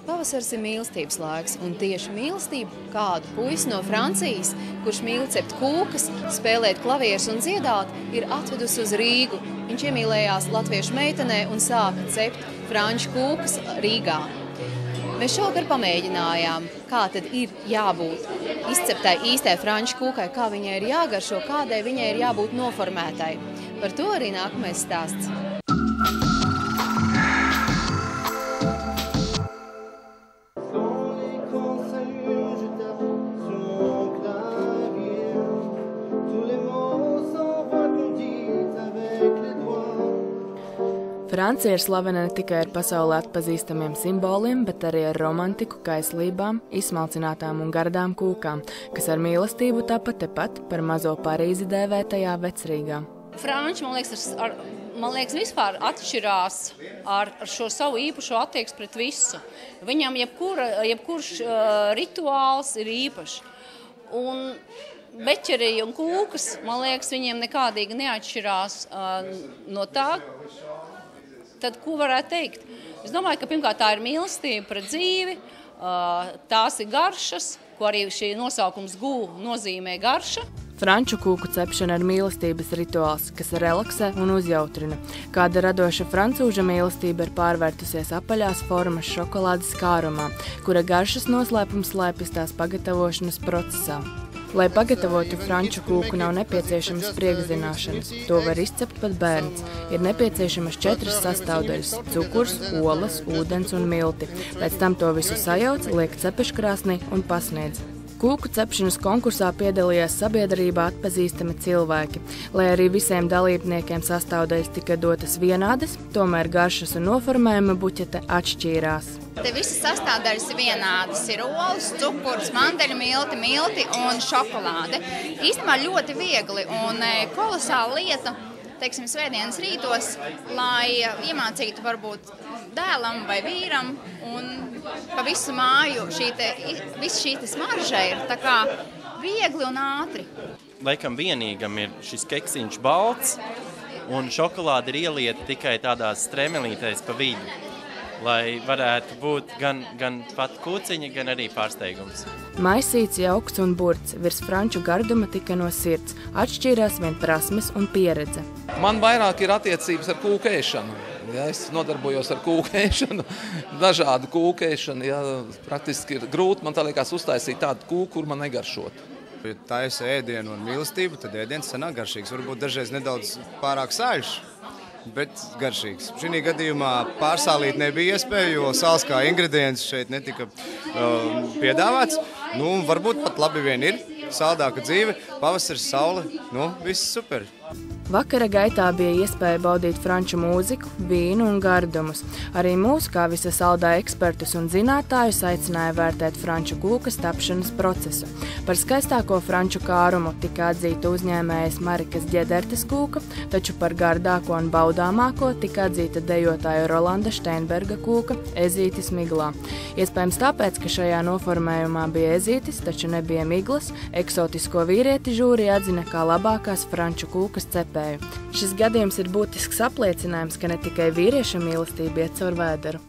Pavasars ir mīlestības laiks, un tieši mīlestību kādu puisi no Francijas, kurš mīl cept kūkas, spēlēt klavierus un dziedāt, ir atvedusi uz Rīgu. Viņš iemīlējās latviešu meitenē un sāka cept franču kūkas Rīgā. Mēs šovakar pamēģinājām, kā tad ir jābūt izceptai īstai franču kūkai, kā viņai ir jāgaršo, kādai viņai ir jābūt noformētai. Par to arī nākamais stāsts. Francija ir slavena ne tikai ar pasaulē atpazīstamiem simboliem, bet arī ar romantiku, kaislībām, izsmalcinātām un gardām kūkām, kas ar mīlestību tāpat tepat par mazo Parīzi dēvētajā Vecrīgā. Franči, man liekas, vispār atšķirās ar šo savu īpašo attieksmi pret visu. Viņam jebkurš rituāls ir īpašs. Un beķerija un kūkas, man liekas, viņiem nekādīgi neatšķirās no tā. Tad, ko varētu teikt? Es domāju, ka pirmkārt tā ir mīlestība pret dzīvi, tās ir garšas, ko arī šī nosaukums guva nozīmē garša. Franču kūku cepšana ir mīlestības rituāls, kas relaksē un uzjautrina. Kāda radoša francūža mīlestība ir pārvērtusies apaļās formas šokolādes kārumā, kura garšas noslēpums slēpjas tās pagatavošanas procesā. Lai pagatavotu franču kūku, nav nepieciešamas priekšzināšanas. To var izcept pat bērns. Ir nepieciešamas 4 sastāvdaļas – cukurs, olas, ūdens un milti. Pēc tam to visu sajauc, liek cepeškrāsnī un pasniedz. Kūku cepšanas konkursā piedalījās sabiedrībā atpazīstami cilvēki. Lai arī visiem dalībniekiem sastāvdaļas tika dotas vienādas, tomēr garšas un noformējuma buķete atšķīrās. Te visas sastāvdaļas ir vienādas. Ir olas, cukurs, mandeļu milti un šokolāde. Īstenībā ļoti viegli un kolosāla lieta, teiksim, svētdienas rītos, lai iemācītu varbūt dēlam vai vīram un pa visu māju viss šī smarža ir tā kā viegli un ātri. Laikam vienīgam ir šis keksiņš balts un šokolāde ir ielieta tikai tādās stremelītēs pa vidu, lai varētu būt gan pat kūciņa, gan arī pārsteigums. Maisīts, jauks un burts, virs franču garduma tika no sirds, atšķīrās vien prasmes un pieredze. Man vairāk ir attiecības ar kūkēšanu. Ja, es nodarbojos ar kūkēšanu, dažādu kūkēšanu. Ja, praktiski ir grūti, man tā liekas, uztaisīt tādu kūku, kur man negaršot. Ja taisa ēdienu un mīlestību, tad ēdiens sanāk garšīgs. Varbūt dažreiz nedaudz pārāk sāļš, bet garšīgs. Šī gadījumā pārsālīt nebija iespēja, jo sāls kā ingredients šeit netika piedāvāts. Varbūt pat labi vien ir, saldāka dzīve, pavasaris, saule, viss super. Vakara gaitā bija iespēja baudīt franču mūziku, vīnu un gardumus. Arī mūs, kā visa saldā ekspertus un zinātājus, aicināja vērtēt franču kūkas tapšanas procesu. Par skaistāko franču kārumu tika atzīta uzņēmējas Marikas Ģedertes kūka, taču par gardāko un baudāmāko tika atzīta dejotāja Rolanda Steinberga kūka Ezītis miglā. Iespējams tāpēc, ka šajā noformējumā bija ezītis, taču nebija miglas, eksotisko vīrieti žūrija atzina kā labākās franču kūkas cepēju. Šis gadījums ir būtisks apliecinājums, ka ne tikai vīrieša mīlestība iet caur vēderu.